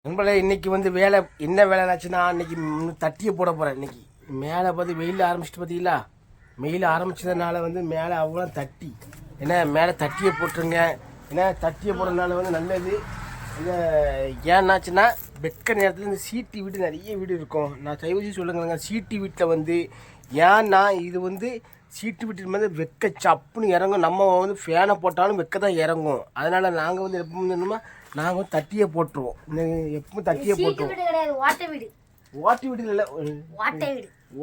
நண்பர்களே இன்னைக்கு வந்து வேலை என்ன வேலைனாச்சுன்னா இன்னைக்கு தட்டியை போட போகிறேன். இன்னைக்கு மேலே பார்த்து வெயில் ஆரம்பிச்சிட்டு பார்த்தீங்களா, வெயில் ஆரம்பிச்சதுனால வந்து மேலே அவ்வளோ தட்டி ஏன்னா மேலே தட்டியை போட்டுருங்க. ஏன்னா தட்டியை போடுறதுனால வந்து நல்லது. இந்த ஏன்னாச்சுன்னா வெக்க நேரத்தில் இந்த சீட்டி வீடு நிறைய வீடு இருக்கும். நான் தயவுசி சொல்லுங்க, சீட்டி வீட்டில் வந்து ஏன்னா இது வந்து சீட்டு வீட்டு வந்து வெக்க சப்புன்னு இறங்கும். நம்ம வந்து ஃபேனை போட்டாலும் வெக்க தான் இறங்கும். அதனால் நாங்கள் வந்து எப்போ என்னமா நாங்கள் வந்து தட்டியை போட்டுருவோம். எப்பவும் தட்டியை போட்டுருவோம். ஓட்டை வீடு இல்லை,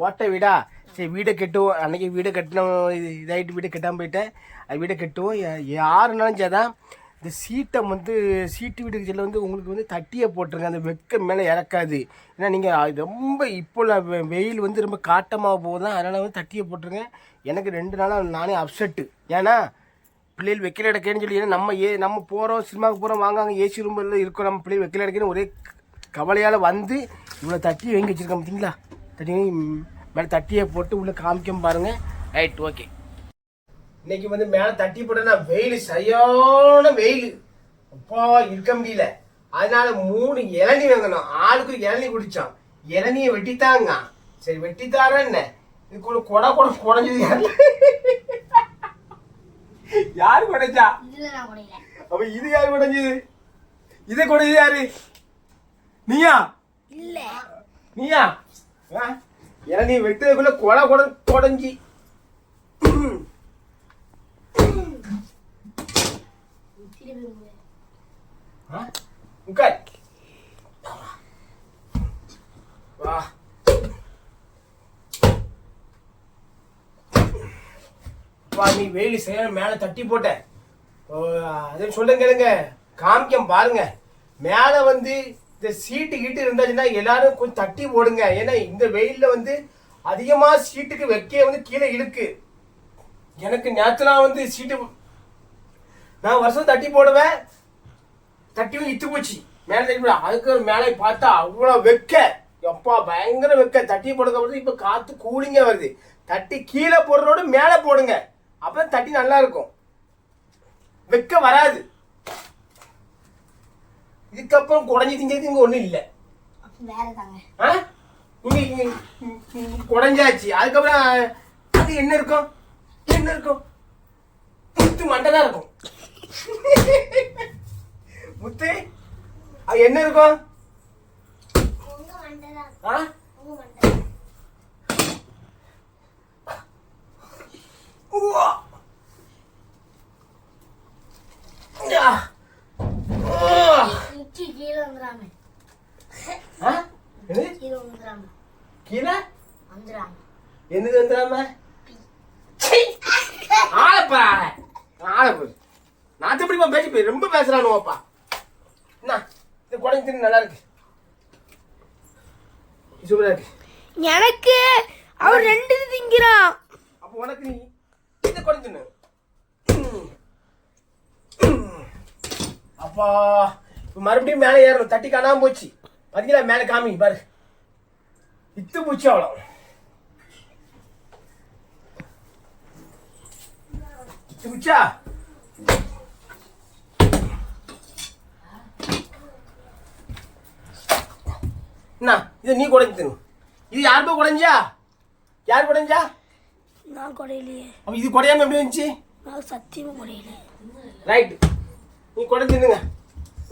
ஓட்டை வீடா? சரி வீடை கட்டுவோம். அன்றைக்கி வீடை கட்டினோம், இதாகிட்டு வீடை கட்டாமல் போயிட்டேன். அது வீடை கட்டுவோம். யாருனாலும் சரிதான் இந்த சீட்டை வந்து சீட்டு வீட்டுக்கு செல்ல வந்து உங்களுக்கு வந்து தட்டியை போட்டுருங்க. அந்த வெக்க மேலே இறக்காது. ஏன்னா நீங்கள் ரொம்ப இப்போ வெயில் வந்து ரொம்ப காட்டமாக போகுதான், அதனால் வந்து தட்டியை போட்டுருங்க. எனக்கு 2 நாளாக நானே அப்செட்டு. ஏன்னா பிள்ளைகள் வைக்கல எடுக்கேன்னு சொல்லி, ஏன்னா நம்ம போகிறோம் சினிமாவுக்கு போகிறோம், வாங்க ஏசி ரூமில் இருக்கோம், நம்ம பிள்ளைகள் வைக்கல எடுக்கேன்னு ஒரே கவலையால் வந்து இவ்வளோ தட்டி வாங்கி வச்சுருக்கேன். பார்த்தீங்களா, தட்டி மேலே தட்டியை போட்டு உள்ளே காமிக்க பாருங்கள். Right, okay. இன்னைக்கு வந்து மேலே தட்டி போட்டேன்னா வெயில் சரியான வெயில், அப்பா இருக்க முடியல. அதனால 3 இளநீ வாங்கணும். ஆளுக்கு ஒரு இளநீ குடித்தோம். இளநியை வெட்டித்தாங்க. சரி வெட்டித்தாரா என்ன, இது கூட குடஞ்சது யாரு குடைஞ்சா? அப்ப இது யாரு குடைஞ்சது? இதை குடைஞ்சது யாரு? நீயா? இல்ல நீயா? இளநீ வெட்டுறதுக்குள்ள குடஞ்சி உட்கார். வா நீ வெயில் செய்ய மேலே தட்டி போட்ட அதே சொல்லுங்க, காமிக்கம் பாருங்க. மேலே வந்து இந்த சீட்டு கீட்டு இருந்தாச்சுன்னா எல்லாரும் கொஞ்சம் தட்டி போடுங்க. ஏன்னா இந்த வெயிலில் வந்து அதிகமாக சீட்டுக்கு வைக்க வந்து கீழே இழுக்கு. எனக்கு நேற்றுலாம் வந்து சீட்டு நான் வருஷம் தட்டி போடுவேன், தட்டி இத்து போச்சு மேலே தட்டி போட. அதுக்கு மேலே பார்த்தா அவ்வளோ வெக்க, எப்பா பயங்கர வெக்க. தட்டி போடுறது இப்போ காற்று கூலிங்காக வருது. தட்டி கீழே போடுறதோட மேலே போடுங்க, அப்போ தட்டி நல்லா இருக்கும், வெக்க வராது. இதுக்கப்புறம் குடஞ்சி திங்கிறது இங்கே ஒன்றும் இல்லை. குடஞ்சாச்சு. அதுக்கப்புறம் அது என்ன இருக்கும், முத்து மண்டை தான் இருக்கும். முத்து அது என்ன இருக்கும்? என்னது வந்துடாம நான் எப்படிப்பா பேசி ரொம்ப பேசுறானுவாப்பா. என்ன இந்த குடஞ்சி தின்னு நல்லா இருக்கு, சூப்பரா இருக்கு. எனக்கு அவர் 2 திங்கிறான். அப்ப உனக்கு நீ இந்த குடஞ்சி தின்னு. அப்பா மறுபடியும் மேலே ஏறணும். தட்டி காணாம போச்சு பாத்தீங்களா, மேலே காமி பாரு, இத்து பூச்சி அவ்வளோ. இத்து பூச்சா என்ன இது நீ குடஞ்சி தின்னு. இது யாருப்பா குடஞ்சா? யார் குடஞ்சா? நான் குடையிலையே. அப்ப இது குடையாம எப்படி வந்துச்சு? நான் சத்தியமா குடையில. ரைட், நீ குடஞ்சி தின்னுங்க.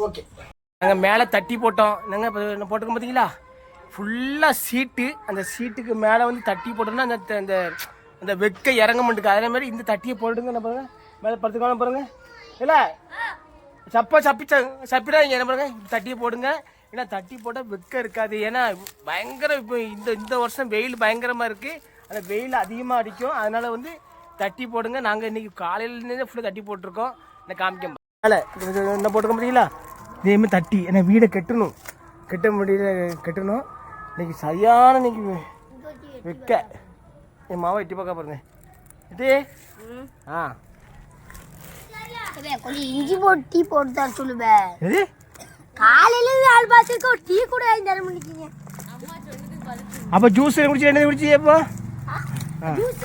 ஓகே, நாங்கள் மேலே தட்டி போட்டோம். நாங்கள் இப்போ போட்டிருக்கோம் பார்த்தீங்களா, ஃபுல்லாக சீட்டு. அந்த சீட்டுக்கு மேலே வந்து தட்டி போட்டோம்னா அந்த அந்த அந்த வெக்க இறங்க மாட்டுக்கு. அதே மாதிரி இந்த தட்டியை போட்டுங்க. என்ன பாருங்க, மேலே படுத்துக்காம பாருங்க, இல்லை சப்பிடாங்க. என்ன பாருங்க, தட்டியை போடுங்க. ஏன்னா தட்டி போட்டால் வெக்க இருக்காது. ஏன்னா பயங்கர இப்போ இந்த வருஷம் வெயில் பயங்கரமாக இருக்குது. அந்த வெயில் அதிகமாக அடிக்கும். அதனால் வந்து தட்டி போடுங்க. நாங்கள் இன்றைக்கி காலையிலேருந்தே ஃபுல்லாக தட்டி போட்டிருக்கோம். நான் காமிக்க மேலே என்ன போட்டுக்க முடியல. இதேமாதிரி தட்டி ஏன்னா வீடை கட்ட முடியல, கட்டணும். இன்னைக்கு சரியான இன்னைக்கு வைக்க. என் மாவை எட்டி பார்க்க பாருங்க. இது கொஞ்சம் இஞ்சி போட்டு டீ போட்டு தான் சொல்லுவேன். இது காலையில ஆள் பாத்துக்கு டீ கூட 5 மணிக்கு. அப்ப ஜூஸ் குடிச்சு என்ன குடிச்சு அப்போ ஜூஸ்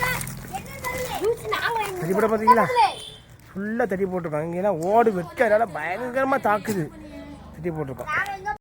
நாங்க தட்டி போட பாத்தீங்களா, ஃபுல்லா தட்டி போட்டுருப்பாங்க. இங்கன்னா ஓடு வைக்க பயங்கரமா தாக்குது. தட்டி போட்டிருக்கோம்.